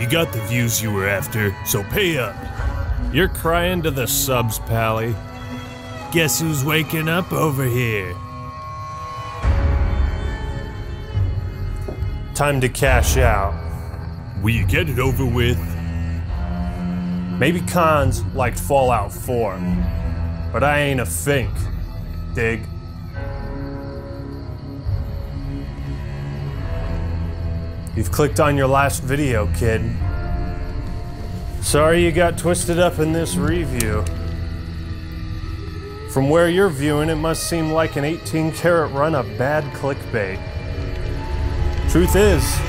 You got the views you were after, so pay up. You're crying to the subs, Pally. Guess who's waking up over here? Time to cash out. Will you get it over with? Maybe cons liked Fallout 4, but I ain't a fink. Dig? You've clicked on your last video, kid. Sorry you got twisted up in this review. From where you're viewing, it must seem like an 18-karat run of bad clickbait. Truth is,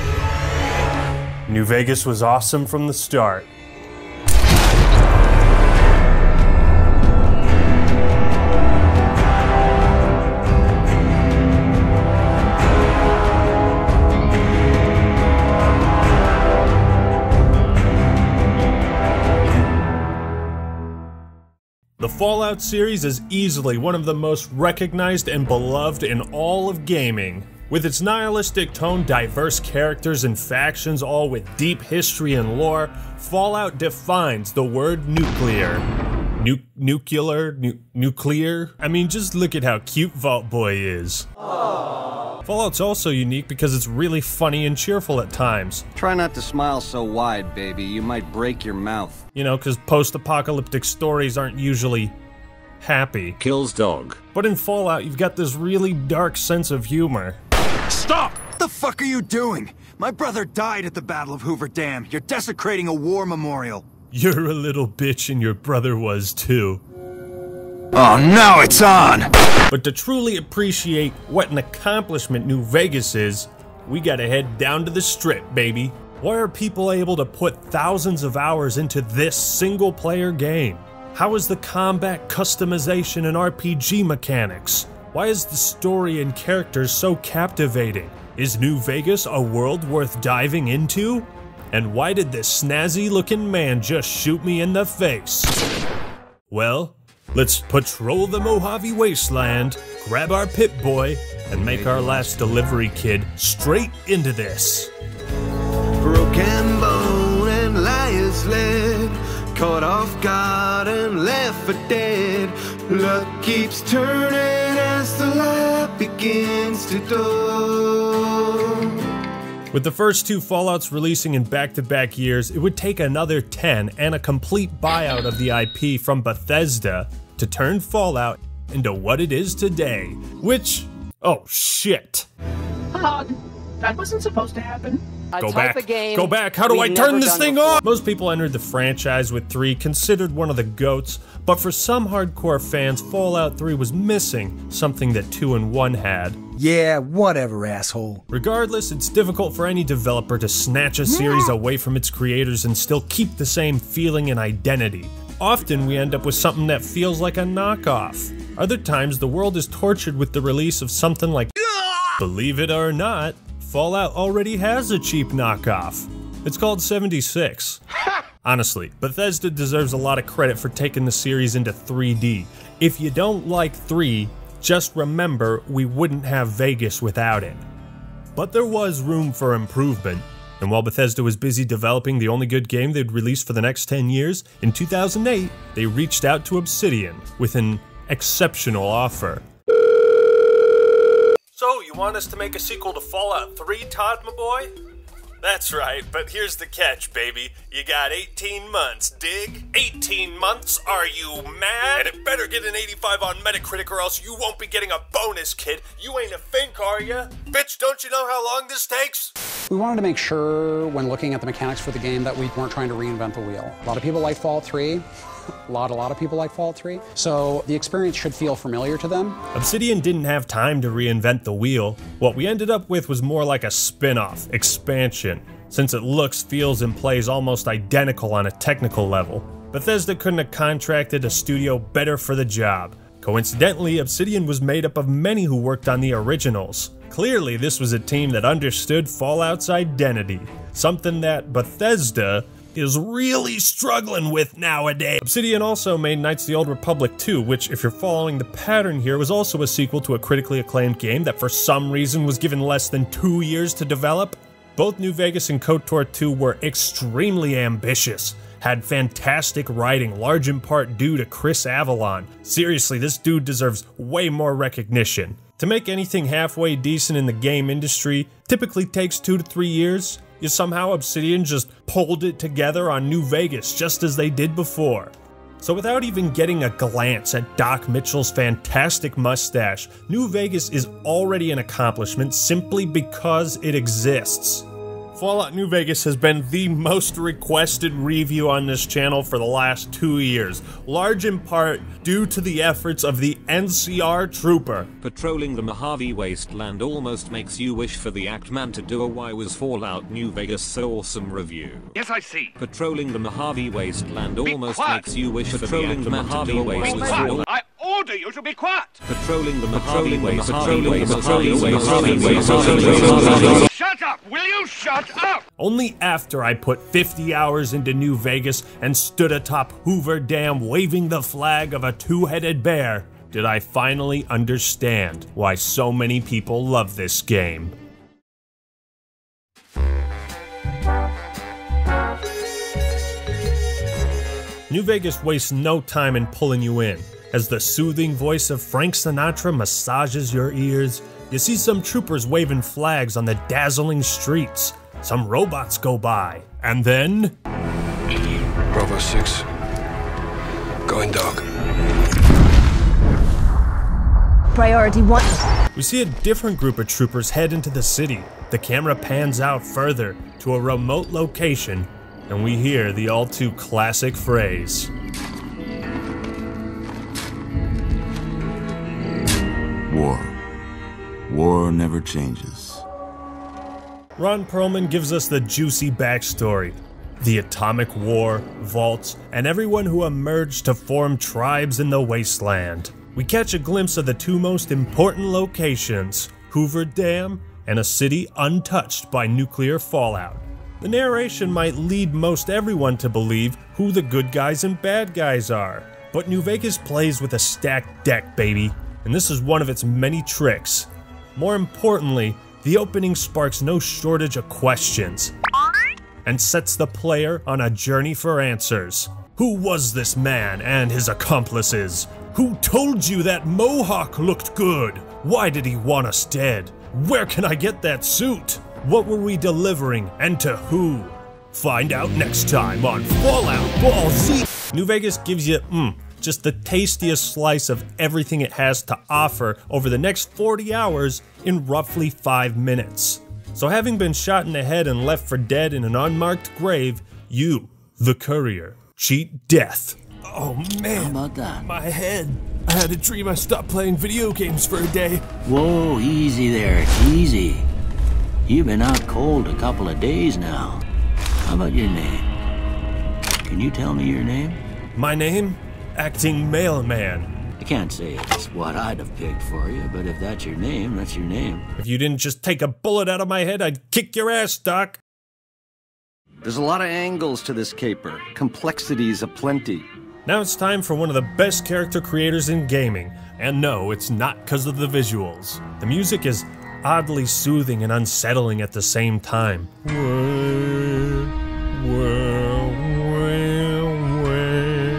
New Vegas was awesome from the start. The Fallout series is easily one of the most recognized and beloved in all of gaming. With its nihilistic tone, diverse characters and factions, all with deep history and lore, Fallout defines the word nuclear. Nuclear? I mean, just look at how cute Vault Boy is. Aww. Fallout's also unique because it's really funny and cheerful at times. Try not to smile so wide, baby. You might break your mouth. You know, because post-apocalyptic stories aren't usually happy. Kills dog. But in Fallout, you've got this really dark sense of humor. Stop! What the fuck are you doing? My brother died at the Battle of Hoover Dam. You're desecrating a war memorial. You're a little bitch and your brother was too. Oh, now it's on! But to truly appreciate what an accomplishment New Vegas is, we gotta head down to the Strip, baby. Why are people able to put thousands of hours into this single-player game? How is the combat customization and RPG mechanics? Why is the story and characters so captivating? Is New Vegas a world worth diving into? And why did this snazzy-looking man just shoot me in the face? Well, let's patrol the Mojave Wasteland, grab our Pip-Boy, and make our last delivery kid straight into this. Broken bone and liar's lead, caught off guard and left for dead. Luck keeps turning as the light begins to dawn. With the first two Fallouts releasing in back-to-back years, it would take another 10 and a complete buyout of the IP from Bethesda to turn Fallout into what it is today. Which, oh shit. That wasn't supposed to happen. Go back, how do I turn this thing off? Most people entered the franchise with 3, considered one of the GOATs, but for some hardcore fans, Fallout 3 was missing something that 2 and 1 had. Yeah, whatever, asshole. Regardless, it's difficult for any developer to snatch a series away from its creators and still keep the same feeling and identity. Often we end up with something that feels like a knockoff. Other times the world is tortured with the release of something like, believe it or not, Fallout already has a cheap knockoff. It's called 76. Honestly, Bethesda deserves a lot of credit for taking the series into 3D. If you don't like 3, just remember we wouldn't have Vegas without it. But there was room for improvement. And while Bethesda was busy developing the only good game they'd release for the next 10 years, in 2008, they reached out to Obsidian with an exceptional offer. So, you want us to make a sequel to Fallout 3, Todd, my boy? That's right, but here's the catch, baby. You got 18 months, dig? 18 months? Are you mad? And it better get an 85 on Metacritic or else you won't be getting a bonus, kid. You ain't a fink, are ya? Bitch, don't you know how long this takes? We wanted to make sure, when looking at the mechanics for the game, that we weren't trying to reinvent the wheel. A lot of people like Fallout 3. A lot of people like Fallout 3, so the experience should feel familiar to them. Obsidian didn't have time to reinvent the wheel. What we ended up with was more like a spin-off, expansion, since it looks, feels, and plays almost identical on a technical level. Bethesda couldn't have contracted a studio better for the job. Coincidentally, Obsidian was made up of many who worked on the originals. Clearly, this was a team that understood Fallout's identity, something that Bethesda is really struggling with nowadays. Obsidian also made Knights of the Old Republic 2, which, if you're following the pattern here, was also a sequel to a critically acclaimed game that for some reason was given less than 2 years to develop. Both New Vegas and KOTOR 2 were extremely ambitious, had fantastic writing, large in part due to Chris Avellone. Seriously, this dude deserves way more recognition. To make anything halfway decent in the game industry typically takes 2 to 3 years. Yet somehow Obsidian just pulled it together on New Vegas just as they did before. So without even getting a glance at Doc Mitchell's fantastic mustache, New Vegas is already an accomplishment simply because it exists. Fallout New Vegas has been the most requested review on this channel for the last 2 years, large in part due to the efforts of the NCR Trooper. Patrolling the Mojave Wasteland almost makes you wish for the Actman to do a "Why was Fallout New Vegas so awesome" review. Yes, I see. Patrolling the Mojave Wasteland almost quiet. makes you wish for the Actman to do a "Why was Fallout." I order you to be quiet. Patrolling the Mojave Wasteland. Shut up! Will you shut up? Only after I put 50 hours into New Vegas and stood atop Hoover Dam waving the flag of a two-headed bear did I finally understand why so many people love this game. New Vegas wastes no time in pulling you in. As the soothing voice of Frank Sinatra massages your ears, you see some troopers waving flags on the dazzling streets. Some robots go by, and then... Bravo 6. Going dog. Priority 1. We see a different group of troopers head into the city. The camera pans out further to a remote location, and we hear the all-too-classic phrase. War never changes. Ron Perlman gives us the juicy backstory. The atomic war, vaults, and everyone who emerged to form tribes in the wasteland. We catch a glimpse of the two most important locations, Hoover Dam and a city untouched by nuclear fallout. The narration might lead most everyone to believe who the good guys and bad guys are. But New Vegas plays with a stacked deck, baby, and this is one of its many tricks. More importantly, the opening sparks no shortage of questions and sets the player on a journey for answers. Who was this man and his accomplices? Who told you that Mohawk looked good? Why did he want us dead? Where can I get that suit? What were we delivering and to who? Find out next time on Fallout Ball Z. New Vegas gives you, just the tastiest slice of everything it has to offer over the next 40 hours in roughly 5 minutes. So having been shot in the head and left for dead in an unmarked grave, you, the courier, cheat death. Oh man, how about that? My head. I had a dream I stopped playing video games for a day. Whoa, easy there, easy. You've been out cold a couple of days now. How about your name? Can you tell me your name? My name? Acting Mailman. I can't say it's what I'd have picked for you, but if that's your name, that's your name. If you didn't just take a bullet out of my head, I'd kick your ass, Doc. There's a lot of angles to this caper. Complexities aplenty. Now it's time for one of the best character creators in gaming. And no, it's not because of the visuals. The music is oddly soothing and unsettling at the same time.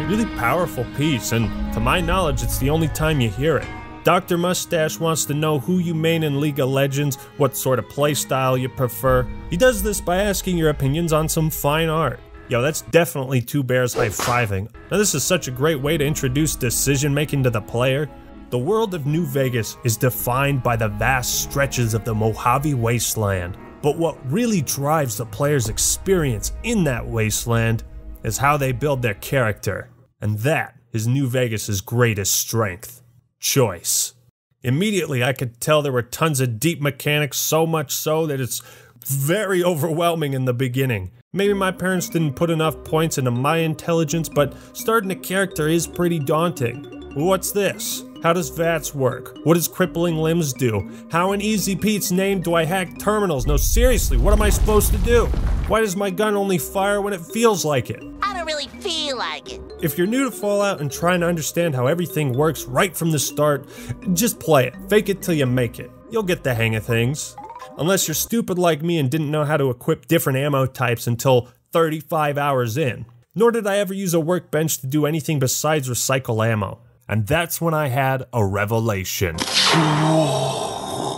Really powerful piece, and to my knowledge, it's the only time you hear it. Dr. Mustache wants to know who you main in League of Legends, what sort of playstyle you prefer. He does this by asking your opinions on some fine art. Yo, that's definitely two bears high-fiving. Now this is such a great way to introduce decision-making to the player. The world of New Vegas is defined by the vast stretches of the Mojave Wasteland. But what really drives the player's experience in that wasteland is how they build their character. And that is New Vegas's greatest strength. Choice. Immediately I could tell there were tons of deep mechanics, so much so that it's very overwhelming in the beginning. Maybe my parents didn't put enough points into my intelligence, but starting a character is pretty daunting. What's this? How does VATS work? What does crippling limbs do? How in Easy Pete's name do I hack terminals? No, seriously, what am I supposed to do? Why does my gun only fire when it feels like it? I don't really feel like it. If you're new to Fallout and trying to understand how everything works right from the start, just play it. Fake it till you make it. You'll get the hang of things. unless you're stupid like me and didn't know how to equip different ammo types until 35 hours in. Nor did I ever use a workbench to do anything besides recycle ammo. And that's when I had a revelation.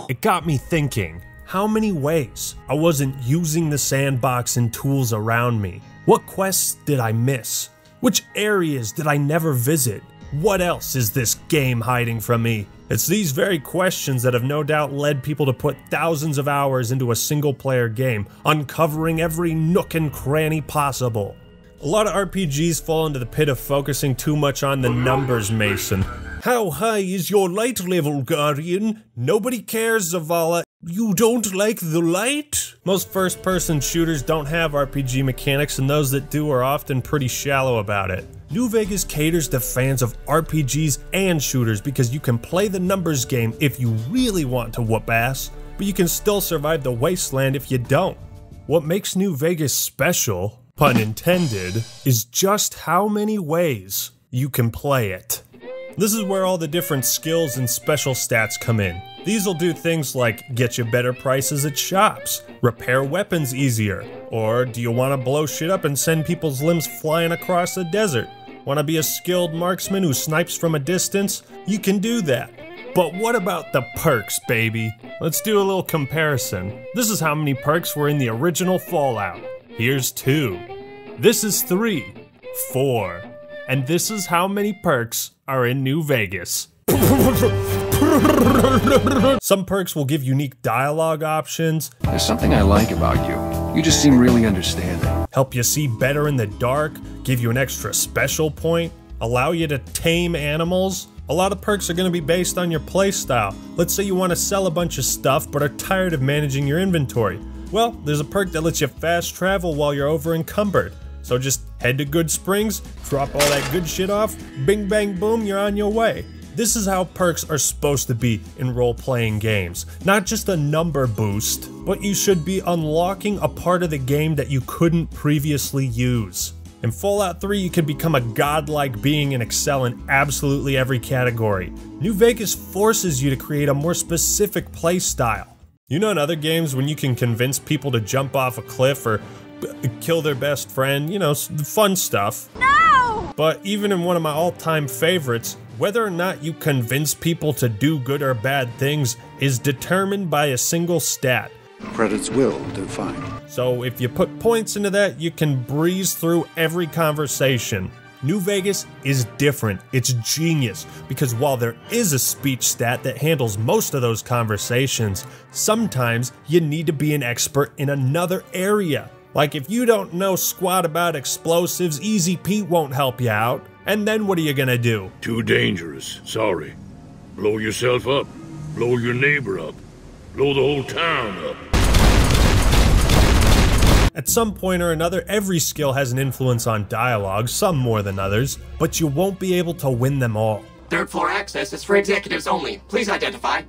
It got me thinking, how many ways I wasn't using the sandbox and tools around me? What quests did I miss? Which areas did I never visit? What else is this game hiding from me? It's these very questions that have no doubt led people to put thousands of hours into a single player game, uncovering every nook and cranny possible. A lot of RPGs fall into the pit of focusing too much on the numbers, Mason. How high is your light level, Guardian? Nobody cares, Zavala. You don't like the light? Most first-person shooters don't have RPG mechanics, and those that do are often pretty shallow about it. New Vegas caters to fans of RPGs and shooters because you can play the numbers game if you really want to whoop ass, but you can still survive the wasteland if you don't. What makes New Vegas special, pun intended, is just how many ways you can play it. This is where all the different skills and special stats come in. These will do things like get you better prices at shops, repair weapons easier, or do you want to blow shit up and send people's limbs flying across the desert? Want to be a skilled marksman who snipes from a distance? You can do that. But what about the perks, baby? Let's do a little comparison. This is how many perks were in the original Fallout. Here's 2. This is 3, 4, and this is how many perks are in New Vegas. Some perks will give unique dialogue options. There's something I like about you. You just seem really understanding. Help you see better in the dark, give you an extra special point, allow you to tame animals. A lot of perks are going to be based on your playstyle. Let's say you want to sell a bunch of stuff but are tired of managing your inventory. Well, there's a perk that lets you fast travel while you're over encumbered. So just head to Goodsprings, drop all that good shit off, bing bang boom, you're on your way. This is how perks are supposed to be in role-playing games. Not just a number boost, but you should be unlocking a part of the game that you couldn't previously use. In Fallout 3, you can become a godlike being and excel in absolutely every category. New Vegas forces you to create a more specific play style. You know in other games when you can convince people to jump off a cliff or kill their best friend, you know, fun stuff. No! But even in one of my all-time favorites, whether or not you convince people to do good or bad things is determined by a single stat. Credits will do fine. So if you put points into that, you can breeze through every conversation. New Vegas is different. It's genius, because while there is a speech stat that handles most of those conversations, sometimes you need to be an expert in another area. Like if you don't know squat about explosives, Easy Pete won't help you out. And then what are you gonna do? Too dangerous, sorry. Blow yourself up, blow your neighbor up, blow the whole town up. At some point or another, every skill has an influence on dialogue, some more than others, but you won't be able to win them all. Third floor access is for executives only. Please identify.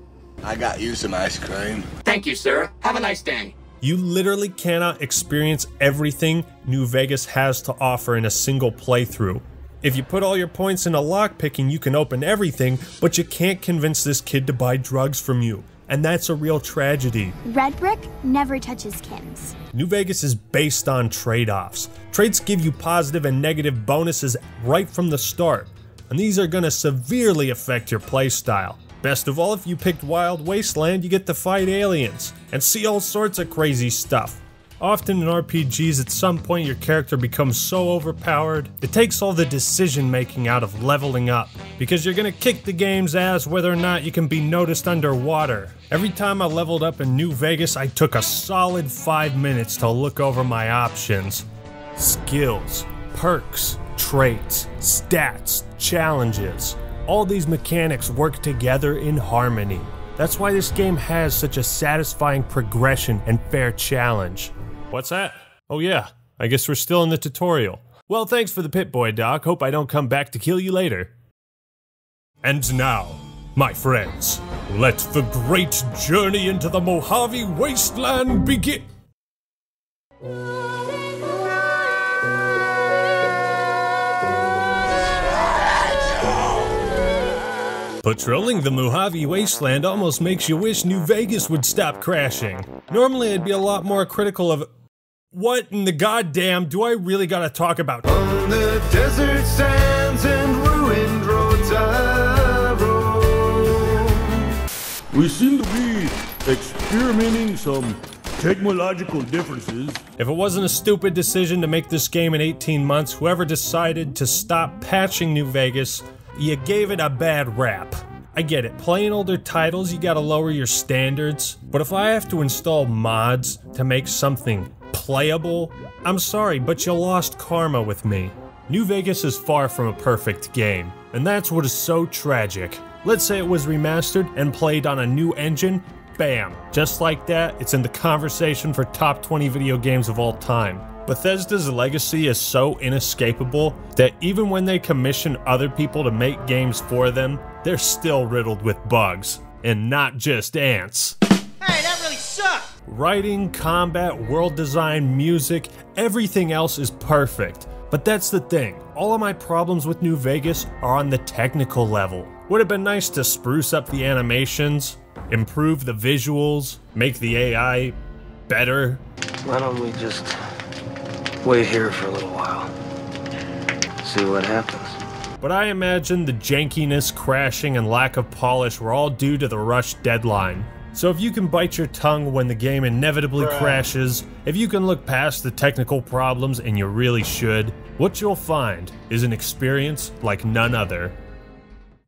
I got you some ice cream. Thank you, sir. Have a nice day. You literally cannot experience everything New Vegas has to offer in a single playthrough. If you put all your points into lockpicking, you can open everything, but you can't convince this kid to buy drugs from you. And that's a real tragedy. Red Brick never touches Kim's. New Vegas is based on trade-offs. Trades give you positive and negative bonuses right from the start, and these are going to severely affect your playstyle. Best of all, if you picked Wild Wasteland, you get to fight aliens and see all sorts of crazy stuff. Often in RPGs, at some point your character becomes so overpowered, it takes all the decision making out of leveling up, because you're gonna kick the game's ass whether or not you can be noticed underwater. Every time I leveled up in New Vegas, I took a solid 5 minutes to look over my options. Skills, perks, traits, stats, challenges. All these mechanics work together in harmony. That's why this game has such a satisfying progression and fair challenge. What's that? Oh yeah, I guess we're still in the tutorial. Well, thanks for the Pip-Boy, Doc. Hope I don't come back to kill you later. And now, my friends, let the great journey into the Mojave Wasteland begin. Patrolling the Mojave Wasteland almost makes you wish New Vegas would stop crashing. Normally I'd be a lot more critical of... What in the goddamn do I really gotta talk about? On the desert sands and ruined roads I roam. We seem to be experimenting some technological differences. If it wasn't a stupid decision to make this game in 18 months, whoever decided to stop patching New Vegas, you gave it a bad rap. I get it, playing older titles, you gotta lower your standards, but if I have to install mods to make something playable, I'm sorry, but you lost karma with me. New Vegas is far from a perfect game, and that's what is so tragic. Let's say it was remastered and played on a new engine, bam, just like that, it's in the conversation for top 20 video games of all time. Bethesda's legacy is so inescapable that even when they commission other people to make games for them, they're still riddled with bugs, and not just ants. Hey, that really sucked! Writing, combat, world design, music, everything else is perfect. But that's the thing, all of my problems with New Vegas are on the technical level. Would have been nice to spruce up the animations, improve the visuals, make the AI better. Why don't we just wait here for a little while, see what happens. But I imagine the jankiness, crashing, and lack of polish were all due to the rushed deadline. So if you can bite your tongue when the game inevitably crashes, if you can look past the technical problems, and you really should, what you'll find is an experience like none other.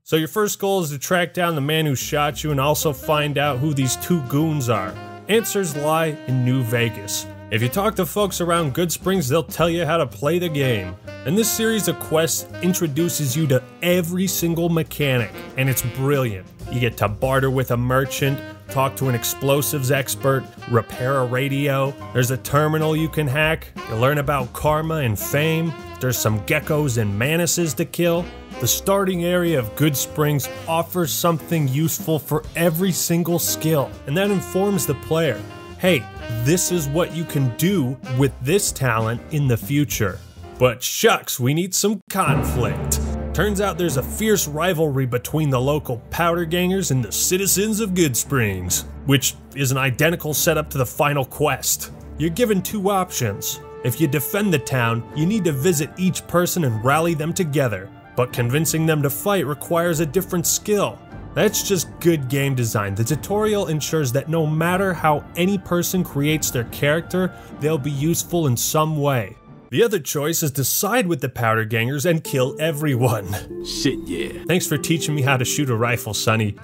So your first goal is to track down the man who shot you and also find out who these two goons are. Answers lie in New Vegas. If you talk to folks around Goodsprings, they'll tell you how to play the game. And this series of quests introduces you to every single mechanic, and it's brilliant. You get to barter with a merchant, talk to an explosives expert, repair a radio, there's a terminal you can hack, you learn about karma and fame, there's some geckos and manuses to kill. The starting area of Goodsprings offers something useful for every single skill, and that informs the player. Hey, this is what you can do with this talent in the future. But shucks, we need some conflict. Turns out there's a fierce rivalry between the local powder gangers and the citizens of Goodsprings, which is an identical setup to the final quest. You're given two options. If you defend the town, you need to visit each person and rally them together, but convincing them to fight requires a different skill. That's just good game design. The tutorial ensures that no matter how any person creates their character, they'll be useful in some way. The other choice is to side with the powder gangers and kill everyone. Shit, yeah. Thanks for teaching me how to shoot a rifle, Sonny.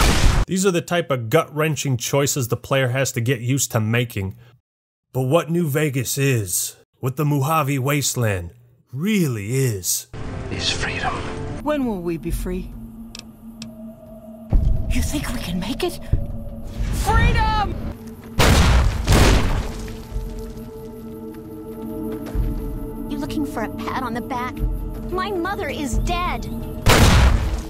These are the type of gut-wrenching choices the player has to get used to making. But what New Vegas is, what the Mojave Wasteland really is freedom. When will we be free? You think we can make it? Freedom! You looking for a pat on the back? My mother is dead.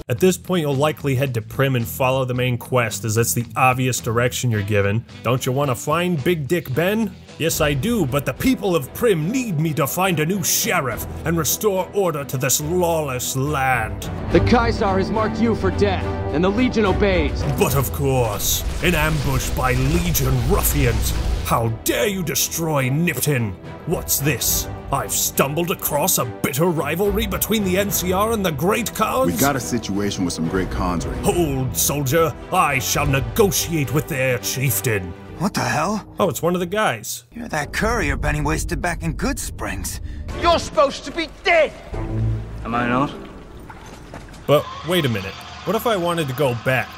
At this point, you'll likely head to Prim and follow the main quest, as that's the obvious direction you're given. Don't you want to find Big Dick Ben? Yes, I do, but the people of Prim need me to find a new sheriff and restore order to this lawless land. The Kaisar has marked you for death, and the Legion obeys. But of course, an ambush by Legion ruffians. How dare you destroy Nipton? What's this? I've stumbled across a bitter rivalry between the NCR and the Great Khans? We got a situation with some Great Khans right now. Hold, soldier. I shall negotiate with their chieftain. What the hell? Oh, it's one of the guys. You're that courier Benny wasted back in Goodsprings. You're supposed to be dead! Am I not? But wait a minute. What if I wanted to go back?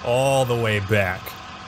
All the way back?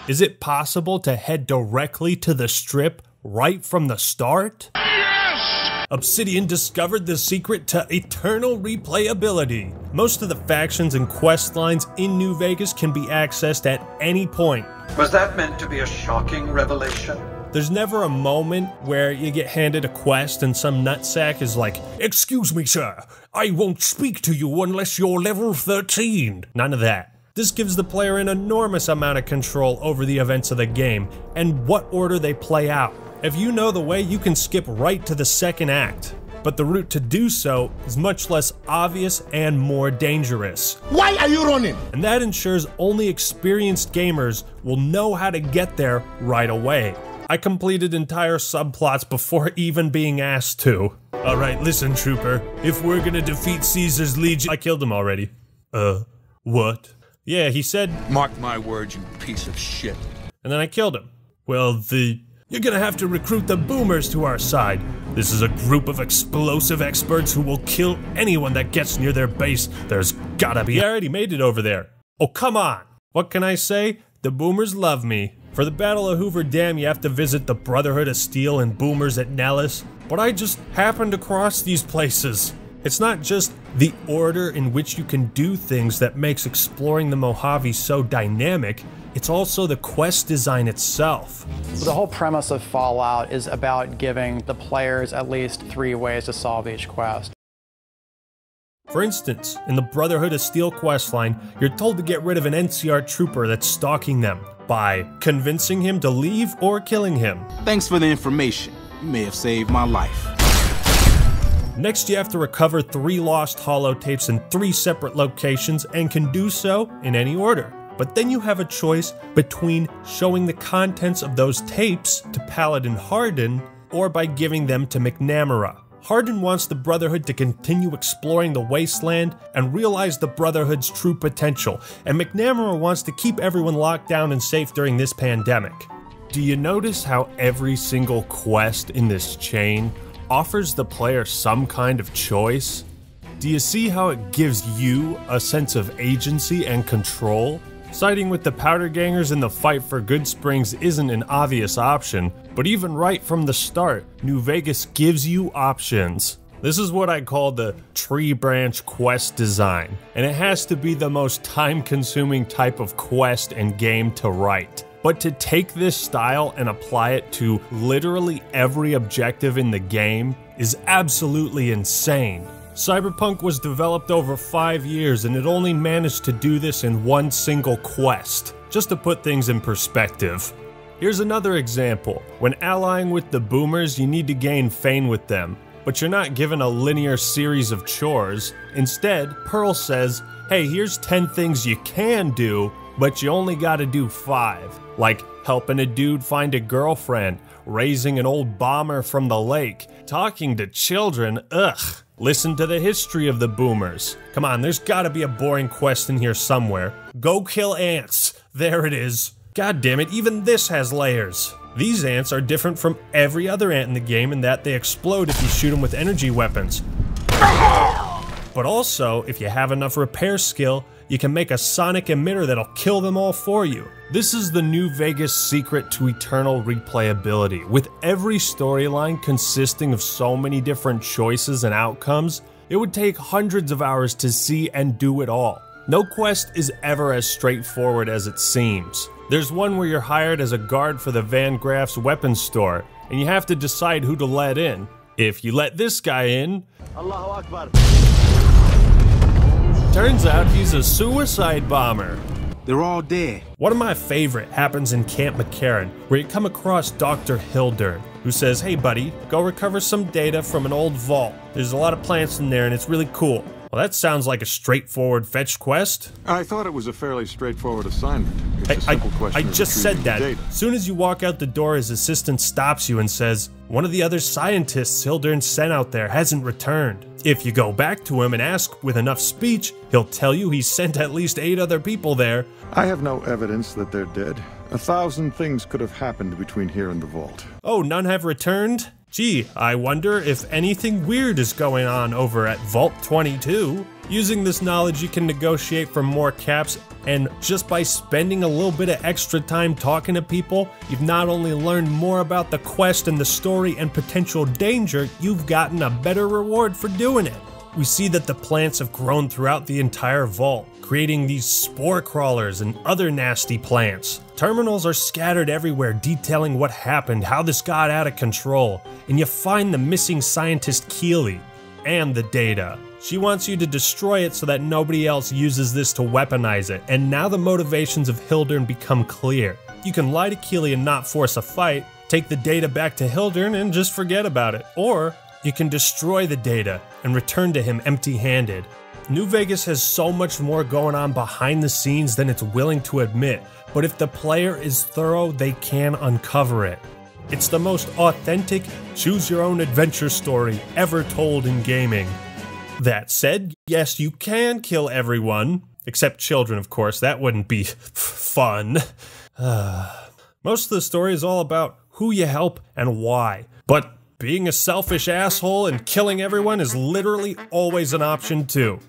Is it possible to head directly to the strip right from the start? Yes! Obsidian discovered the secret to eternal replayability. Most of the factions and quest lines in New Vegas can be accessed at any point. Was that meant to be a shocking revelation? There's never a moment where you get handed a quest and some nutsack is like, "Excuse me, sir, I won't speak to you unless you're level 13. None of that. This gives the player an enormous amount of control over the events of the game and what order they play out. If you know the way, you can skip right to the second act. but the route to do so is much less obvious and more dangerous. Why are you running? And that ensures only experienced gamers will know how to get there right away. I completed entire subplots before even being asked to. Alright, listen, Trooper. If we're gonna defeat Caesar's Legion— I killed him already. What? Yeah, he said— Mark my words, you piece of shit. And then I killed him. Well, you're gonna have to recruit the boomers to our side. This is a group of explosive experts who will kill anyone that gets near their base. There's gotta be— I already made it over there. Oh, come on! What can I say? The boomers love me. For the Battle of Hoover Dam, you have to visit the Brotherhood of Steel and boomers at Nellis. But I just happened to cross these places. It's not just the order in which you can do things that makes exploring the Mojave so dynamic, it's also the quest design itself. The whole premise of Fallout is about giving the players at least 3 ways to solve each quest. For instance, in the Brotherhood of Steel questline, you're told to get rid of an NCR trooper that's stalking them by convincing him to leave or killing him. Thanks for the information. You may have saved my life. Next, you have to recover 3 lost holotapes in 3 separate locations and can do so in any order. But then you have a choice between showing the contents of those tapes to Paladin Hardin or by giving them to McNamara. Hardin wants the Brotherhood to continue exploring the wasteland and realize the Brotherhood's true potential, and McNamara wants to keep everyone locked down and safe during this pandemic. Do you notice how every single quest in this chain offers the player some kind of choice? Do you see how it gives you a sense of agency and control? Siding with the Powder Gangers in the fight for Goodsprings isn't an obvious option, but even right from the start, New Vegas gives you options. This is what I call the tree branch quest design, and it has to be the most time-consuming type of quest and game to write. But to take this style and apply it to literally every objective in the game is absolutely insane. Cyberpunk was developed over 5 years and it only managed to do this in one single quest, just to put things in perspective. Here's another example. When allying with the boomers, you need to gain fame with them, but you're not given a linear series of chores. Instead, Pearl says, hey, here's 10 things you can do, but you only gotta do 5. Like helping a dude find a girlfriend, raising an old bomber from the lake, talking to children, ugh. Listen to the history of the boomers. Come on, there's gotta be a boring quest in here somewhere. Go kill ants. There it is. God damn it, even this has layers. These ants are different from every other ant in the game in that they explode if you shoot them with energy weapons. But also, if you have enough repair skill, you can make a sonic emitter that'll kill them all for you. This is the New Vegas secret to eternal replayability. With every storyline consisting of so many different choices and outcomes, it would take hundreds of hours to see and do it all. No quest is ever as straightforward as it seems. There's one where you're hired as a guard for the Van Graff's weapons store, and you have to decide who to let in. If you let this guy in, Allahu Akbar. Turns out he's a suicide bomber. They're all dead. One of my favorite happens in Camp McCarran, where you come across Dr. Hildern, who says, hey buddy, go recover some data from an old vault. There's a lot of plants in there and it's really cool. Well, that sounds like a straightforward fetch quest. I thought it was a fairly straightforward assignment. It's a simple question I of just said that. data. As soon as you walk out the door, his assistant stops you and says, one of the other scientists Hildern sent out there hasn't returned. If you go back to him and ask with enough speech, he'll tell you he sent at least 8 other people there. I have no evidence that they're dead. 1,000 things could have happened between here and the vault. Oh, none have returned? Gee, I wonder if anything weird is going on over at Vault 22. Using this knowledge, you can negotiate for more caps, and just by spending a little bit of extra time talking to people, you've not only learned more about the quest and the story and potential danger, you've gotten a better reward for doing it. We see that the plants have grown throughout the entire vault, creating these spore crawlers and other nasty plants. Terminals are scattered everywhere detailing what happened, how this got out of control, and you find the missing scientist Keeley and the data. She wants you to destroy it so that nobody else uses this to weaponize it, and now the motivations of Hildern become clear. You can lie to Keeley and not force a fight, take the data back to Hildern and just forget about it, or you can destroy the data and return to him empty-handed. New Vegas has so much more going on behind the scenes than it's willing to admit, but if the player is thorough, they can uncover it. It's the most authentic, choose-your-own-adventure story ever told in gaming. That said, yes, you can kill everyone, except children, of course. That wouldn't be fun. Most of the story is all about who you help and why, but being a selfish asshole and killing everyone is literally always an option too.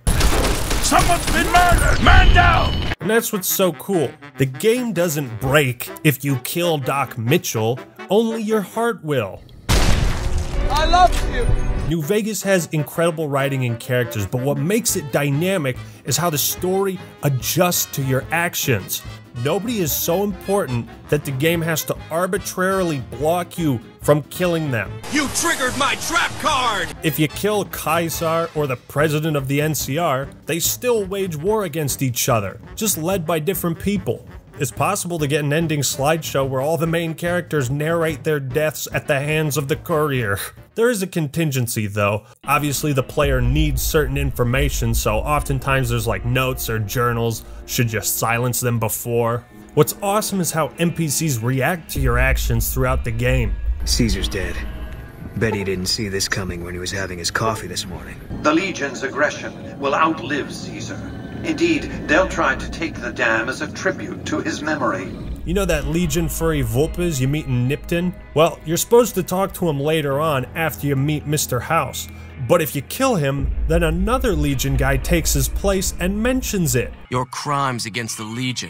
Someone's been murdered! Man down! And that's what's so cool. The game doesn't break if you kill Doc Mitchell, only your heart will. I love you! New Vegas has incredible writing and characters, but what makes it dynamic is how the story adjusts to your actions. Nobody is so important that the game has to arbitrarily block you from killing them. You triggered my trap card! If you kill Kaisar or the president of the NCR, they still wage war against each other, just led by different people. It's possible to get an ending slideshow where all the main characters narrate their deaths at the hands of the courier. There is a contingency though. Obviously the player needs certain information, so oftentimes there's like notes or journals. Should you silence them before? What's awesome is how NPCs react to your actions throughout the game. Caesar's dead. Bet he didn't see this coming when he was having his coffee this morning. The Legion's aggression will outlive Caesar. Indeed, they'll try to take the dam as a tribute to his memory. You know that Legion furry Vulpes you meet in Nipton? Well, you're supposed to talk to him later on after you meet Mr. House. But if you kill him, then another Legion guy takes his place and mentions it. Your crimes against the Legion,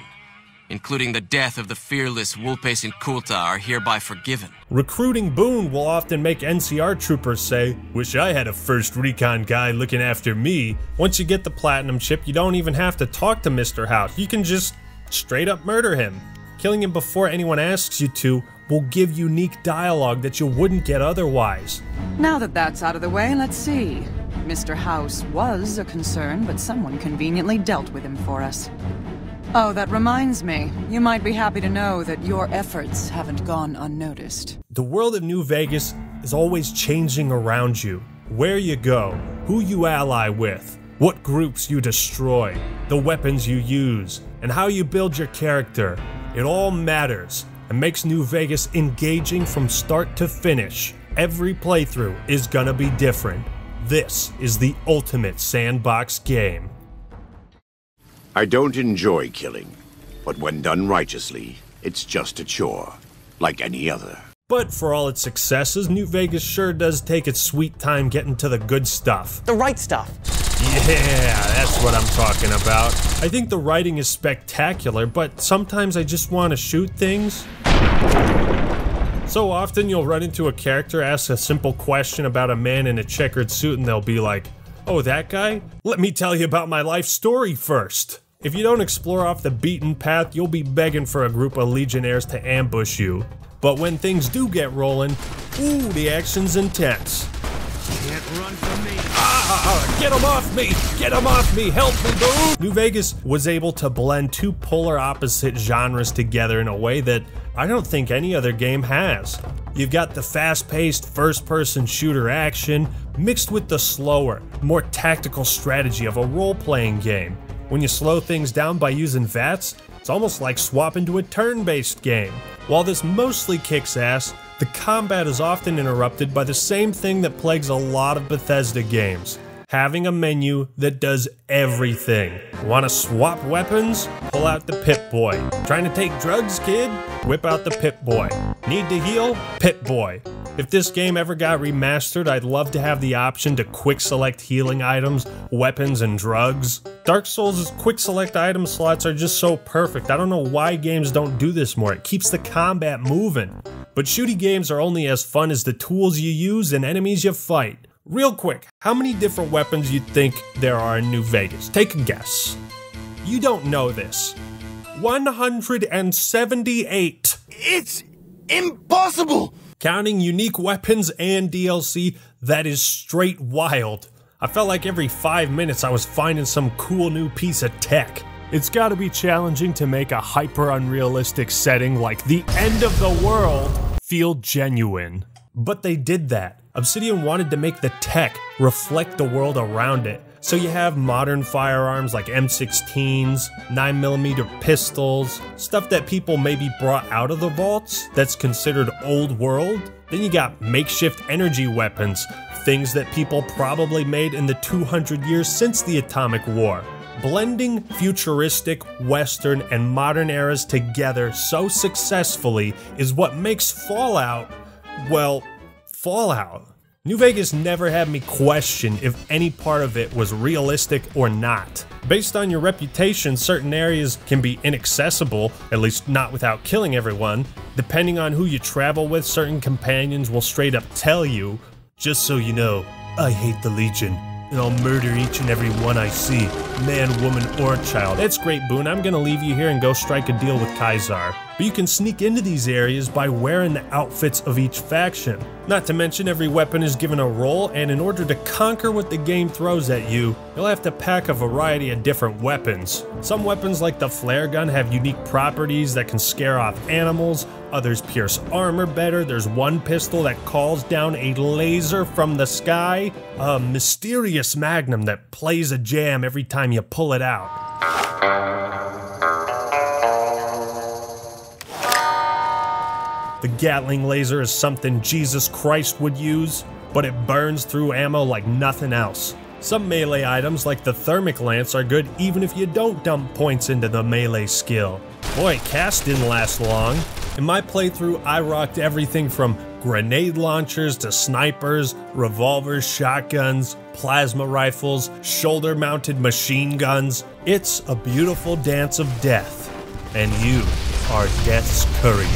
including the death of the fearless Vulpes in Kulta, are hereby forgiven. Recruiting Boone will often make NCR troopers say, "Wish I had a first recon guy looking after me." Once you get the platinum chip, you don't even have to talk to Mr. House. You can just straight up murder him. Killing him before anyone asks you to will give unique dialogue that you wouldn't get otherwise. Now that that's out of the way, let's see. Mr. House was a concern, but someone conveniently dealt with him for us. Oh, that reminds me. You might be happy to know that your efforts haven't gone unnoticed. The world of New Vegas is always changing around you. Where you go, who you ally with, what groups you destroy, the weapons you use, and how you build your character. It all matters and makes New Vegas engaging from start to finish. Every playthrough is gonna be different. This is the ultimate sandbox game. I don't enjoy killing, but when done righteously, it's just a chore, like any other. But for all its successes, New Vegas sure does take its sweet time getting to the good stuff. The right stuff. Yeah, that's what I'm talking about. I think the writing is spectacular, but sometimes I just want to shoot things. So often you'll run into a character, ask a simple question about a man in a checkered suit, and they'll be like, "Oh, that guy? Let me tell you about my life story first." If you don't explore off the beaten path, you'll be begging for a group of Legionnaires to ambush you. But when things do get rolling, ooh, the action's intense. Can't run from me. Get him off me! Get him off me! Help me, dude! New Vegas was able to blend two polar opposite genres together in a way that I don't think any other game has. You've got the fast-paced first-person shooter action mixed with the slower, more tactical strategy of a role-playing game. When you slow things down by using VATS, it's almost like swapping to a turn-based game. While this mostly kicks ass, the combat is often interrupted by the same thing that plagues a lot of Bethesda games. Having a menu that does everything. Want to swap weapons? Pull out the Pip-Boy. Trying to take drugs, kid? Whip out the Pip-Boy. Need to heal? Pip-Boy. If this game ever got remastered, I'd love to have the option to quick select healing items, weapons, and drugs. Dark Souls' quick select item slots are just so perfect. I don't know why games don't do this more. It keeps the combat moving. But shooty games are only as fun as the tools you use and enemies you fight. Real quick, how many different weapons you think there are in New Vegas? Take a guess. You don't know this. 178. It's impossible! Counting unique weapons and DLC, that is straight wild. I felt like every 5 minutes I was finding some cool new piece of tech. It's gotta be challenging to make a hyper unrealistic setting like the end of the world feel genuine. But they did that. Obsidian wanted to make the tech reflect the world around it. So you have modern firearms like M16s, 9mm pistols, stuff that people maybe brought out of the vaults that's considered old world. Then you got makeshift energy weapons, things that people probably made in the 200 years since the Atomic War. Blending futuristic, Western, and modern eras together so successfully is what makes Fallout, well, Fallout. New Vegas never had me question if any part of it was realistic or not. Based on your reputation, certain areas can be inaccessible, at least not without killing everyone. Depending on who you travel with, certain companions will straight up tell you, "Just so you know, I hate the Legion, and I'll murder each and every one I see, man, woman, or child." That's great, Boone. I'm gonna leave you here and go strike a deal with Kaisar. But you can sneak into these areas by wearing the outfits of each faction. Not to mention, every weapon is given a role, and in order to conquer what the game throws at you, you'll have to pack a variety of different weapons. Some weapons like the flare gun have unique properties that can scare off animals, others pierce armor better. There's one pistol that calls down a laser from the sky, a mysterious magnum that plays a jam every time you pull it out. The Gatling laser is something Jesus Christ would use, but it burns through ammo like nothing else. Some melee items like the thermic lance are good even if you don't dump points into the melee skill. Boy, Cass didn't last long. In my playthrough, I rocked everything from grenade launchers to snipers, revolvers, shotguns, plasma rifles, shoulder-mounted machine guns. It's a beautiful dance of death, and you are Death's courier.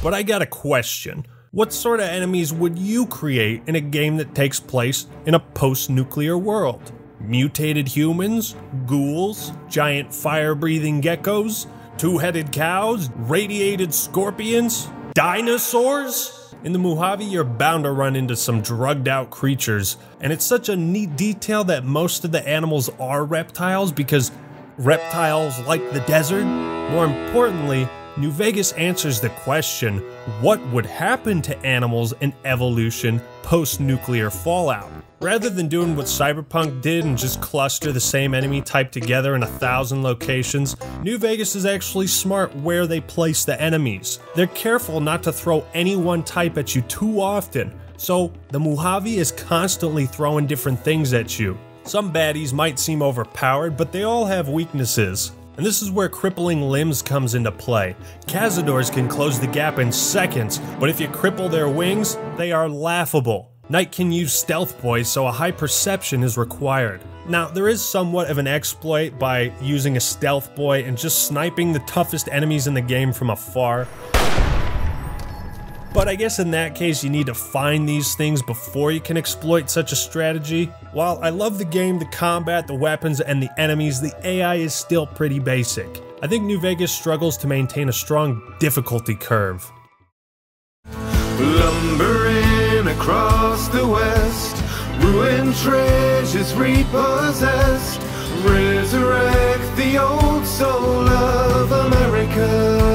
But I got a question. What sort of enemies would you create in a game that takes place in a post-nuclear world? Mutated humans? Ghouls? Giant fire-breathing geckos? Two-headed cows? Radiated scorpions? Dinosaurs? In the Mojave, you're bound to run into some drugged-out creatures, and it's such a neat detail that most of the animals are reptiles because reptiles like the desert. More importantly, New Vegas answers the question, what would happen to animals in evolution post-nuclear fallout? Rather than doing what Cyberpunk did and just cluster the same enemy type together in 1,000 locations, New Vegas is actually smart where they place the enemies. They're careful not to throw any one type at you too often, so the Mojave is constantly throwing different things at you. Some baddies might seem overpowered, but they all have weaknesses. And this is where crippling limbs comes into play. Cazadors can close the gap in seconds, but if you cripple their wings, they are laughable. Knight can use Stealth Boy, so a high perception is required. Now, there is somewhat of an exploit by using a Stealth Boy and just sniping the toughest enemies in the game from afar. But I guess in that case you need to find these things before you can exploit such a strategy. While I love the game, the combat, the weapons, and the enemies, the AI is still pretty basic. I think New Vegas struggles to maintain a strong difficulty curve. Lumbering across the west, ruined treasures repossessed, resurrect the old soul of America.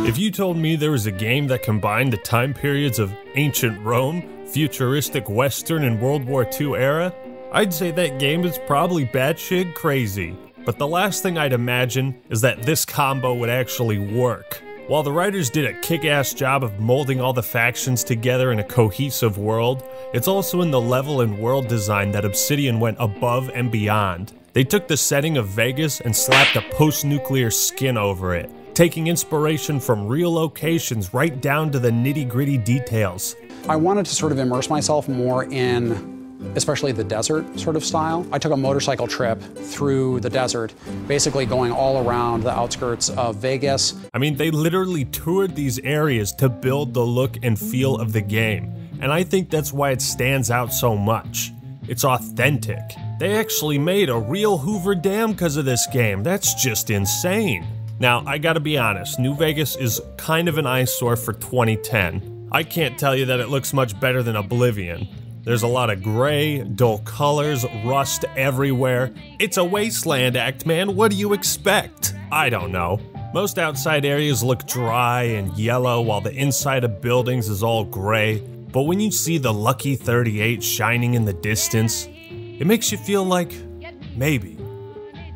If you told me there was a game that combined the time periods of ancient Rome, futuristic Western, and World War II era, I'd say that game is probably batshit crazy. But the last thing I'd imagine is that this combo would actually work. While the writers did a kick-ass job of molding all the factions together in a cohesive world, it's also in the level and world design that Obsidian went above and beyond. They took the setting of Vegas and slapped a post-nuclear skin over it, taking inspiration from real locations right down to the nitty-gritty details. I wanted to sort of immerse myself more in especially the desert sort of style. I took a motorcycle trip through the desert, basically going all around the outskirts of Vegas. I mean, they literally toured these areas to build the look and feel of the game, and I think that's why it stands out so much. It's authentic. They actually made a real Hoover Dam because of this game. That's just insane. Now, I gotta be honest, New Vegas is kind of an eyesore for 2010. I can't tell you that it looks much better than Oblivion. There's a lot of gray, dull colors, rust everywhere. It's a wasteland act, man. What do you expect? I don't know. Most outside areas look dry and yellow while the inside of buildings is all gray, but when you see the Lucky 38 shining in the distance, it makes you feel like maybe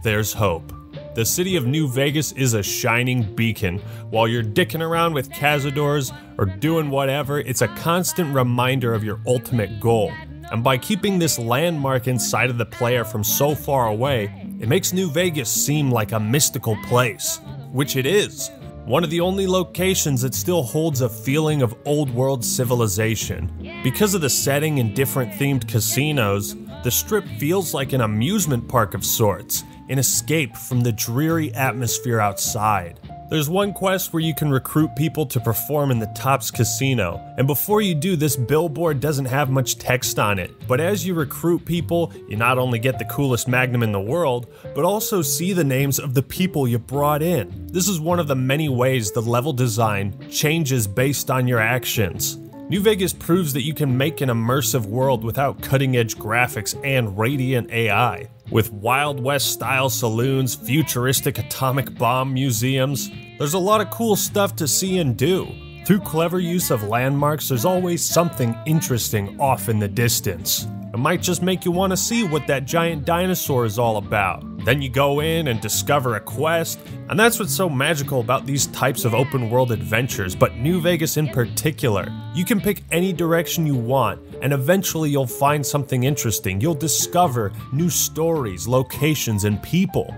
there's hope. The city of New Vegas is a shining beacon. While you're dicking around with cazadors or doing whatever, it's a constant reminder of your ultimate goal. And by keeping this landmark inside of the player from so far away, it makes New Vegas seem like a mystical place, which it is. One of the only locations that still holds a feeling of old world civilization. Because of the setting and different themed casinos, the Strip feels like an amusement park of sorts, an escape from the dreary atmosphere outside. There's one quest where you can recruit people to perform in the Tops Casino, and before you do, this billboard doesn't have much text on it, but as you recruit people, you not only get the coolest Magnum in the world, but also see the names of the people you brought in. This is one of the many ways the level design changes based on your actions. New Vegas proves that you can make an immersive world without cutting-edge graphics and radiant AI. With Wild West-style saloons, futuristic atomic bomb museums, there's a lot of cool stuff to see and do. Through clever use of landmarks, there's always something interesting off in the distance. It might just make you want to see what that giant dinosaur is all about. Then you go in and discover a quest, and that's what's so magical about these types of open world adventures, but New Vegas in particular. You can pick any direction you want, and eventually you'll find something interesting. You'll discover new stories, locations, and people.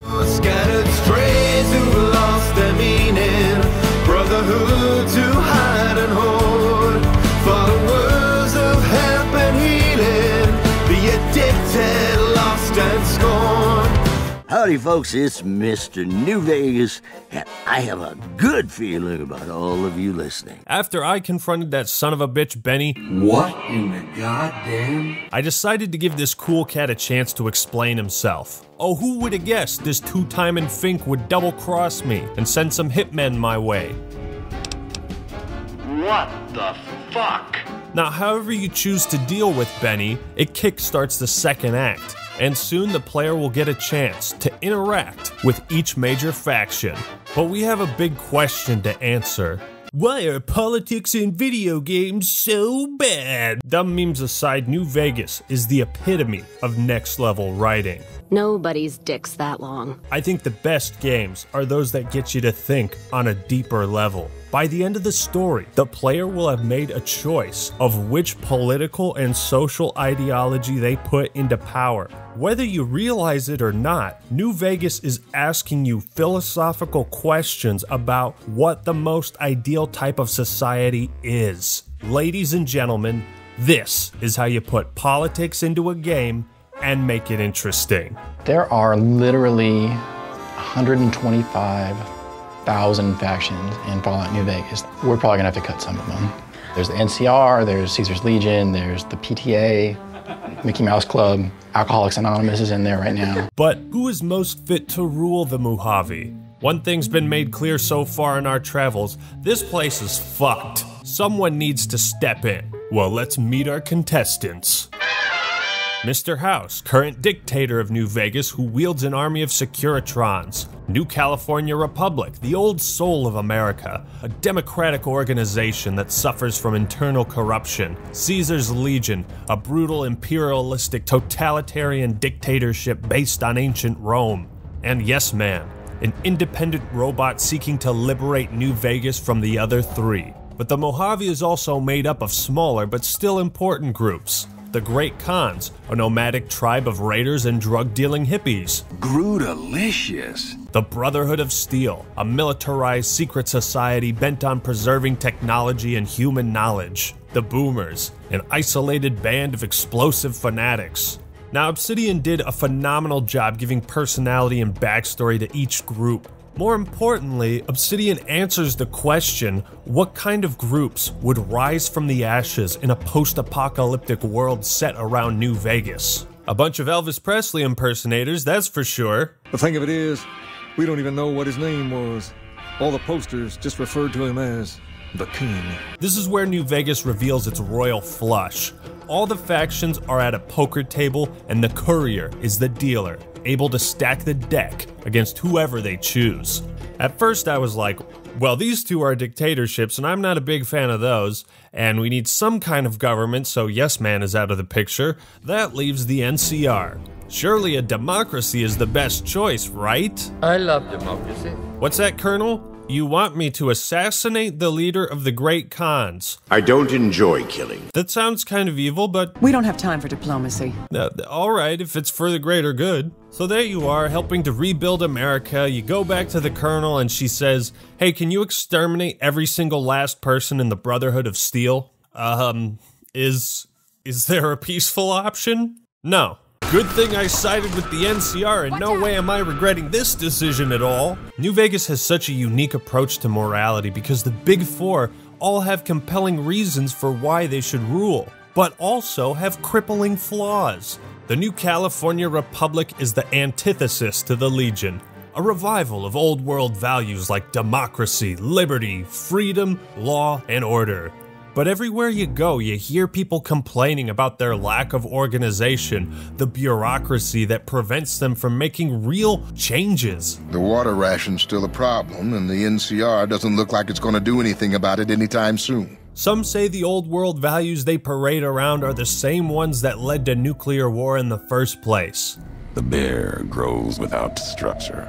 Scattered strays who lost their meaning, brotherhood to hide and hoard, followers of help and healing, the addicted, lost and scorned. Howdy folks, it's Mr. New Vegas, and I have a good feeling about all of you listening. After I confronted that son of a bitch Benny, What in the goddamn? I decided to give this cool cat a chance to explain himself. Oh, who would have guessed this two-timing Fink would double-cross me and send some hitmen my way? What the fuck? Now, however you choose to deal with Benny, it kickstarts the second act, and soon the player will get a chance to interact with each major faction. But we have a big question to answer. Why are politics in video games so bad? Dumb memes aside, New Vegas is the epitome of next-level writing. Nobody's dick's that long. I think the best games are those that get you to think on a deeper level. By the end of the story, the player will have made a choice of which political and social ideology they put into power. Whether you realize it or not, New Vegas is asking you philosophical questions about what the most ideal type of society is. Ladies and gentlemen, this is how you put politics into a game and make it interesting. There are literally 125,000 factions in Fallout New Vegas. We're probably gonna have to cut some of them. There's the NCR, there's Caesar's Legion, there's the PTA, Mickey Mouse Club, Alcoholics Anonymous is in there right now. But who is most fit to rule the Mojave? One thing's been made clear so far in our travels, this place is fucked. Someone needs to step in. Well, let's meet our contestants. Mr. House, current dictator of New Vegas who wields an army of Securitrons. New California Republic, the old soul of America, a democratic organization that suffers from internal corruption. Caesar's Legion, a brutal imperialistic totalitarian dictatorship based on ancient Rome. And Yes Man, an independent robot seeking to liberate New Vegas from the other three. But the Mojave is also made up of smaller but still important groups. The Great Khans, a nomadic tribe of raiders and drug-dealing hippies. Grudalicious. The Brotherhood of Steel, a militarized secret society bent on preserving technology and human knowledge. The Boomers, an isolated band of explosive fanatics. Now, Obsidian did a phenomenal job giving personality and backstory to each group. More importantly, Obsidian answers the question, what kind of groups would rise from the ashes in a post-apocalyptic world set around New Vegas? A bunch of Elvis Presley impersonators, that's for sure. The thing of it is, we don't even know what his name was. All the posters just referred to him as the King. This is where New Vegas reveals its royal flush. All the factions are at a poker table and the courier is the dealer. able to stack the deck against whoever they choose. At first I was like, well, these two are dictatorships and I'm not a big fan of those, and we need some kind of government, so Yes Man is out of the picture. That leaves the NCR. Surely a democracy is the best choice, right? I love democracy. What's that, Colonel? You want me to assassinate the leader of the Great Khans? I don't enjoy killing. That sounds kind of evil, but... We don't have time for diplomacy. Alright, if it's for the greater good. So there you are, helping to rebuild America. You go back to the Colonel and she says, hey, can you exterminate every single last person in the Brotherhood of Steel? Is there a peaceful option? No. Good thing I sided with the NCR, and no way am I regretting this decision at all. New Vegas has such a unique approach to morality because the Big Four all have compelling reasons for why they should rule, but also have crippling flaws. The New California Republic is the antithesis to the Legion, a revival of old world values like democracy, liberty, freedom, law, and order. But everywhere you go, you hear people complaining about their lack of organization, the bureaucracy that prevents them from making real changes. The water ration's still a problem, and the NCR doesn't look like it's going to do anything about it anytime soon. Some say the old world values they parade around are the same ones that led to nuclear war in the first place. The bear grows without structure,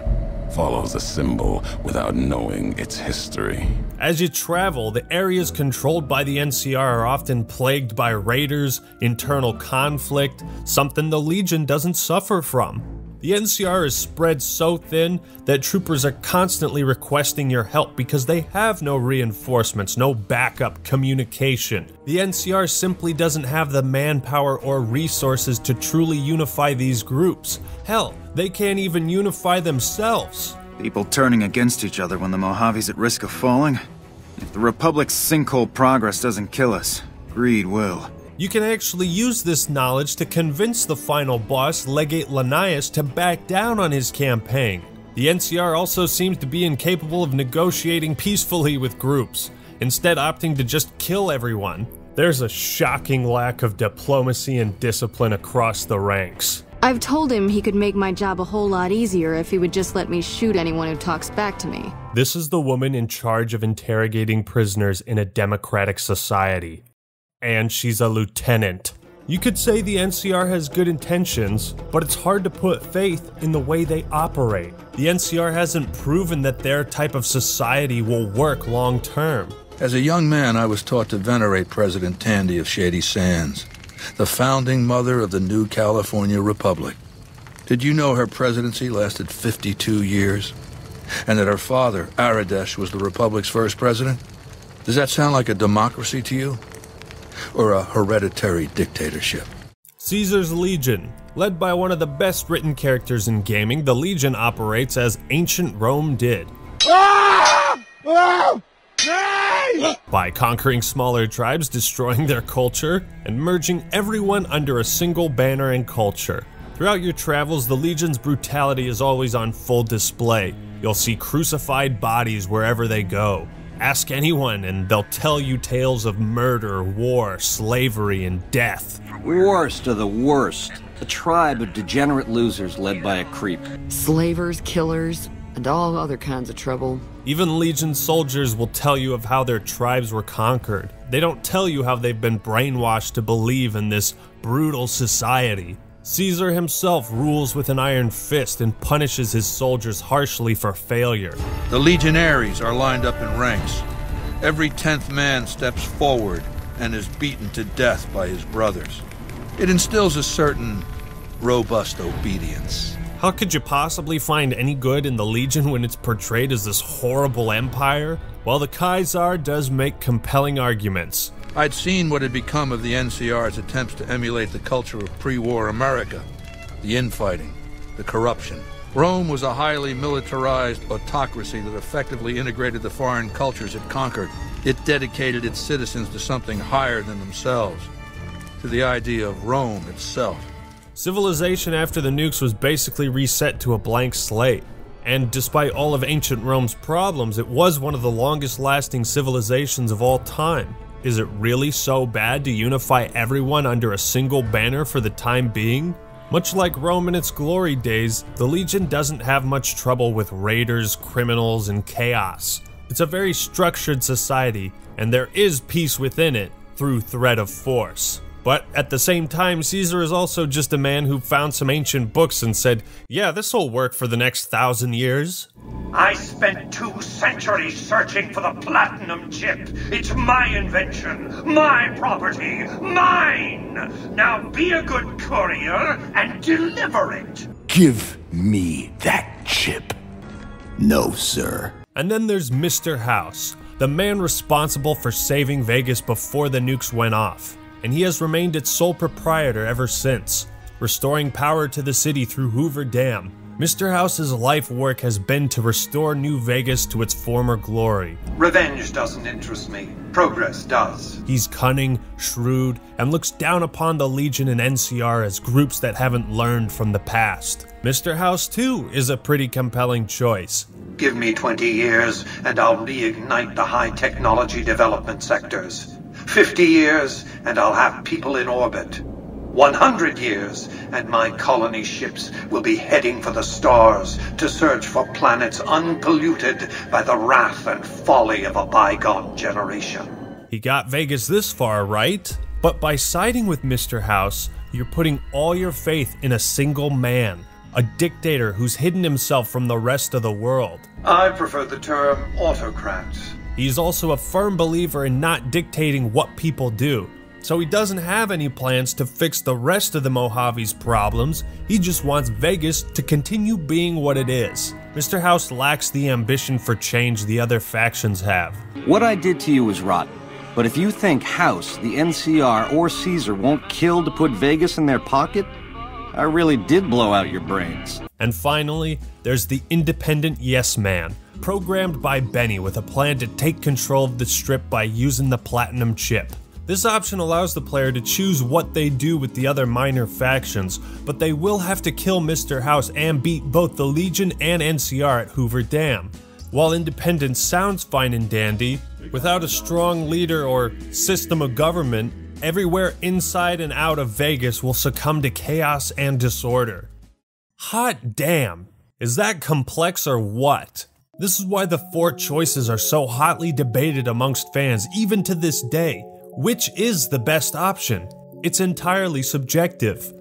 follows a symbol without knowing its history. As you travel, the areas controlled by the NCR are often plagued by raiders, internal conflict, something the Legion doesn't suffer from. The NCR is spread so thin that troopers are constantly requesting your help because they have no reinforcements, no backup communication. The NCR simply doesn't have the manpower or resources to truly unify these groups. Hell, they can't even unify themselves. People turning against each other when the Mojave's at risk of falling? If the Republic's sinkhole progress doesn't kill us, greed will. You can actually use this knowledge to convince the final boss, Legate Linnaeus, to back down on his campaign. The NCR also seems to be incapable of negotiating peacefully with groups, instead opting to just kill everyone. There's a shocking lack of diplomacy and discipline across the ranks. I've told him he could make my job a whole lot easier if he would just let me shoot anyone who talks back to me. This is the woman in charge of interrogating prisoners in a democratic society. And she's a lieutenant. You could say the NCR has good intentions, but it's hard to put faith in the way they operate. The NCR hasn't proven that their type of society will work long term. As a young man, I was taught to venerate President Tandy of Shady Sands, the founding mother of the new California Republic. Did you know her presidency lasted 52 years? And that her father, Aradesh, was the Republic's first president? Does that sound like a democracy to you? Or a hereditary dictatorship? Caesar's Legion. Led by one of the best written characters in gaming, the Legion operates as ancient Rome did. By conquering smaller tribes, destroying their culture, and merging everyone under a single banner and culture. Throughout your travels, the Legion's brutality is always on full display. You'll see crucified bodies wherever they go. Ask anyone and they'll tell you tales of murder, war, slavery, and death. Worst of the worst. A tribe of degenerate losers led by a creep. Slavers, killers, and all other kinds of trouble. Even Legion soldiers will tell you of how their tribes were conquered. They don't tell you how they've been brainwashed to believe in this brutal society. Caesar himself rules with an iron fist and punishes his soldiers harshly for failure. The legionaries are lined up in ranks. Every 10th man steps forward and is beaten to death by his brothers. It instills a certain robust obedience. How could you possibly find any good in the Legion when it's portrayed as this horrible empire? Well, the Kaiser does make compelling arguments. I'd seen what had become of the NCR's attempts to emulate the culture of pre-war America. The infighting, the corruption. Rome was a highly militarized autocracy that effectively integrated the foreign cultures it conquered. It dedicated its citizens to something higher than themselves, to the idea of Rome itself. Civilization after the nukes was basically reset to a blank slate. And despite all of ancient Rome's problems, it was one of the longest-lasting civilizations of all time. Is it really so bad to unify everyone under a single banner for the time being? Much like Rome in its glory days, the Legion doesn't have much trouble with raiders, criminals, and chaos. It's a very structured society, and there is peace within it through threat of force. But at the same time, Caesar is also just a man who found some ancient books and said, yeah, this'll work for the next 1,000 years. I spent 2 centuries searching for the platinum chip. It's my invention, my property, mine! Now be a good courier and deliver it! Give me that chip. No, sir. And then there's Mr. House, the man responsible for saving Vegas before the nukes went off. And he has remained its sole proprietor ever since, restoring power to the city through Hoover Dam. Mr. House's life work has been to restore New Vegas to its former glory. Revenge doesn't interest me. Progress does. He's cunning, shrewd, and looks down upon the Legion and NCR as groups that haven't learned from the past. Mr. House, too, is a pretty compelling choice. Give me 20 years, and I'll reignite the high technology development sectors. 50 years, and I'll have people in orbit. 100 years, and my colony ships will be heading for the stars to search for planets unpolluted by the wrath and folly of a bygone generation. He got Vegas this far, right? But by siding with Mr. House, you're putting all your faith in a single man, a dictator who's hidden himself from the rest of the world. I prefer the term autocrat. He's also a firm believer in not dictating what people do. So he doesn't have any plans to fix the rest of the Mojave's problems, he just wants Vegas to continue being what it is. Mr. House lacks the ambition for change the other factions have. What I did to you was rotten, but if you think House, the NCR, or Caesar won't kill to put Vegas in their pocket, I really did blow out your brains. And finally, there's the independent yes man, programmed by Benny with a plan to take control of the Strip by using the platinum chip. This option allows the player to choose what they do with the other minor factions, but they will have to kill Mr. House and beat both the Legion and NCR at Hoover Dam. While independence sounds fine and dandy, without a strong leader or system of government, everywhere inside and out of Vegas will succumb to chaos and disorder. Hot damn, is that complex or what? This is why the 4 choices are so hotly debated amongst fans even to this day. Which is the best option? It's entirely subjective.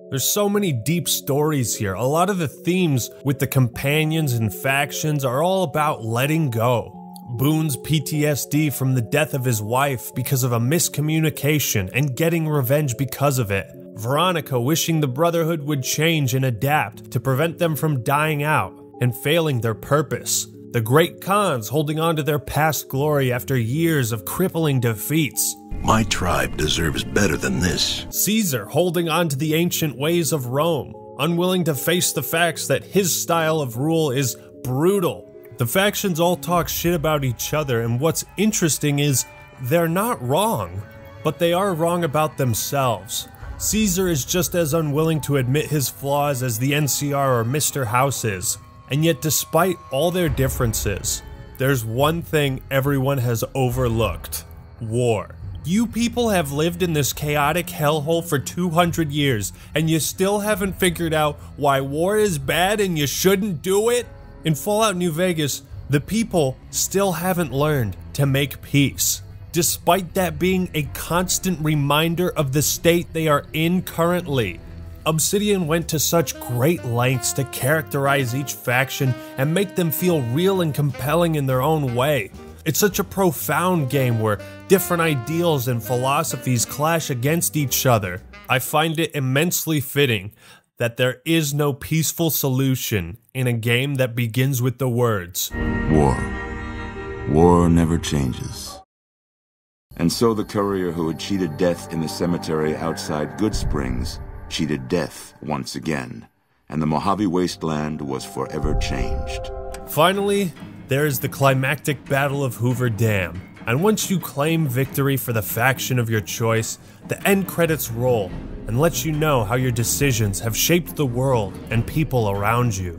There's so many deep stories here. A lot of the themes with the companions and factions are all about letting go. Boone's PTSD from the death of his wife because of a miscommunication and getting revenge because of it. Veronica wishing the Brotherhood would change and adapt to prevent them from dying out and failing their purpose. The Great Khans holding on to their past glory after years of crippling defeats. My tribe deserves better than this. Caesar holding on to the ancient ways of Rome, unwilling to face the facts that his style of rule is brutal. The factions all talk shit about each other, and what's interesting is they're not wrong, but they are wrong about themselves. Caesar is just as unwilling to admit his flaws as the NCR or Mr. House is. And yet despite all their differences, there's one thing everyone has overlooked: war. You people have lived in this chaotic hellhole for 200 years, and you still haven't figured out why war is bad and you shouldn't do it? In Fallout New Vegas, the people still haven't learned to make peace, despite that being a constant reminder of the state they are in currently. Obsidian went to such great lengths to characterize each faction and make them feel real and compelling in their own way. It's such a profound game where different ideals and philosophies clash against each other. I find it immensely fitting that there is no peaceful solution in a game that begins with the words, War. War never changes. And so the courier who had cheated death in the cemetery outside Goodsprings cheated death once again, and the Mojave wasteland was forever changed. Finally, there is the climactic battle of Hoover Dam, and once you claim victory for the faction of your choice, the end credits roll and let you know how your decisions have shaped the world and people around you.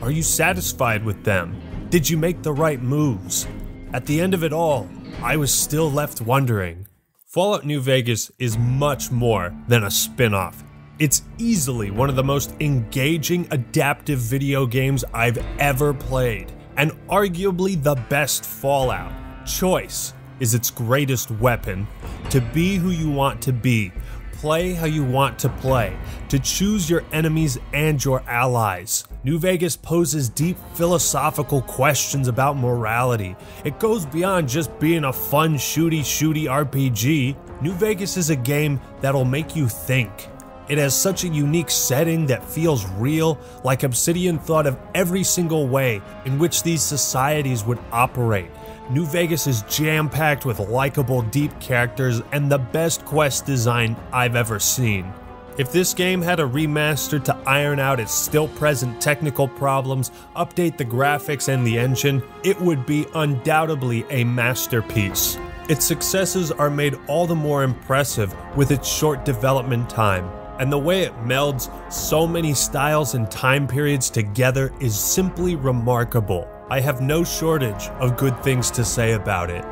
Are you satisfied with them? Did you make the right moves? At the end of it all, I was still left wondering. Fallout New Vegas is much more than a spin-off. It's easily one of the most engaging adaptive video games I've ever played, and arguably the best Fallout. Choice is its greatest weapon. To be who you want to be, play how you want to play, to choose your enemies and your allies. New Vegas poses deep philosophical questions about morality. It goes beyond just being a fun shooty RPG. New Vegas is a game that'll make you think. It has such a unique setting that feels real, like Obsidian thought of every single way in which these societies would operate. New Vegas is jam-packed with likable, deep characters and the best quest design I've ever seen. If this game had a remaster to iron out its still-present technical problems, update the graphics and the engine, it would be undoubtedly a masterpiece. Its successes are made all the more impressive with its short development time, and the way it melds so many styles and time periods together is simply remarkable. I have no shortage of good things to say about it.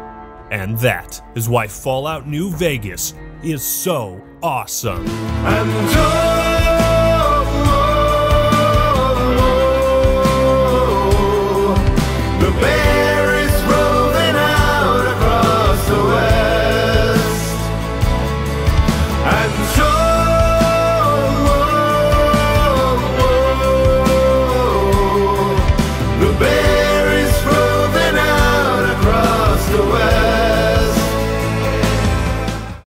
And that is why Fallout New Vegas is so awesome. The bear is rolling out across the west, and the bear is rolling out across the west.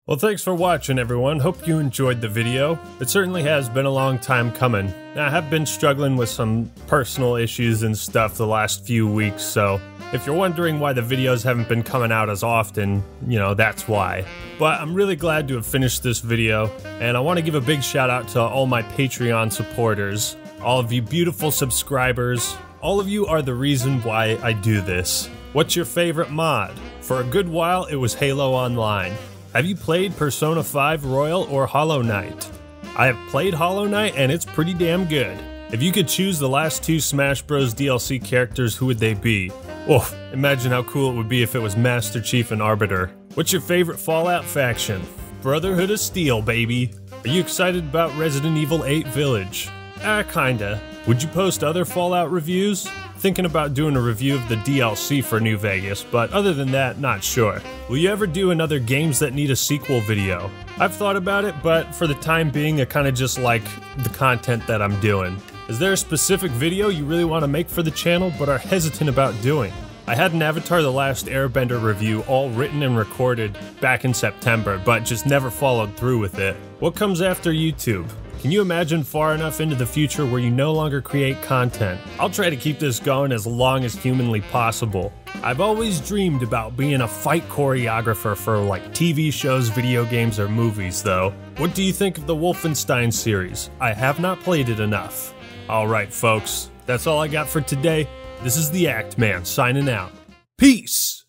Well, thanks for watching, everyone. Hope you enjoyed the video. It certainly has been a long time coming. Now, I have been struggling with some personal issues and stuff the last few weeks, so if you're wondering why the videos haven't been coming out as often, you know, that's why. But I'm really glad to have finished this video, and I want to give a big shout out to all my Patreon supporters, all of you beautiful subscribers. All of you are the reason why I do this. What's your favorite mod? For a good while, it was Halo Online. Have you played Persona 5 Royal or Hollow Knight? I have played Hollow Knight and it's pretty damn good. If you could choose the last two Smash Bros. DLC characters, who would they be? Oof, imagine how cool it would be if it was Master Chief and Arbiter. What's your favorite Fallout faction? Brotherhood of Steel, baby. Are you excited about Resident Evil 8 Village? Kinda. Would you post other Fallout reviews? Thinking about doing a review of the DLC for New Vegas, but other than that, not sure. Will you ever do another Games That Need a Sequel video? I've thought about it, but for the time being, I kinda just like the content that I'm doing. Is there a specific video you really want to make for the channel but are hesitant about doing? I had an Avatar The Last Airbender review all written and recorded back in September, but just never followed through with it. What comes after YouTube? Can you imagine far enough into the future where you no longer create content? I'll try to keep this going as long as humanly possible. I've always dreamed about being a fight choreographer for like TV shows, video games, or movies though. What do you think of the Wolfenstein series? I have not played it enough. Alright folks, that's all I got for today. This is the Act Man signing out. Peace!